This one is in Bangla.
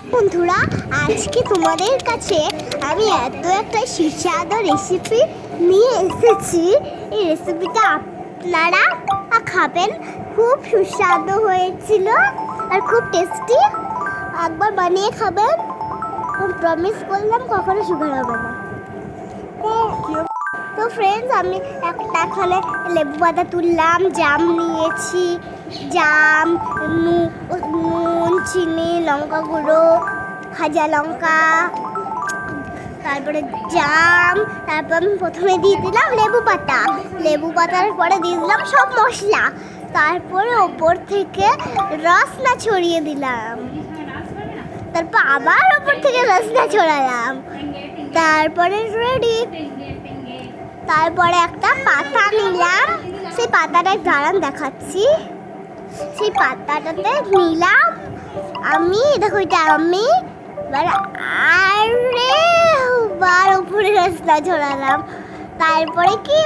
বন্ধুরা, আজকে তোমাদের কাছে আমি এত একটা সুস্বাদু রেসিপি নিয়ে এসেছি। এই রেসিপিটা আপনারা খাবেন, খুব সুস্বাদু হয়েছিল আর খুব টেস্টি। একবার বানিয়ে খাবেন, প্রমিস করলাম কখনো সুগার হবে না। তো ফ্রেন্ডস, আমি এখানে লেবু পাতা তুললাম, জাম নিয়েছি, জাম, নুন, চিনি, লঙ্কা গুঁড়ো, ভাজা লঙ্কা, তারপরে জাম, তারপর আমি প্রথমে দিয়ে দিলাম লেবু পাতার পরে দিয়ে দিলাম সব মশলা, তারপরে ওপর থেকে রসনা ছড়িয়ে দিলাম, তারপর আবার ওপর থেকে রসনা ছড়ালাম, তারপরে রেডি। তারপরে একটা পাতা নিলাম, সেই পাতাটা দাঁড়ান দেখাচ্ছি। সেই পাতাটাতে নিলাম আমি, দেখো এটা আমি, আরে বার উপরে রসনা ছড়ালাম, তারপরে কি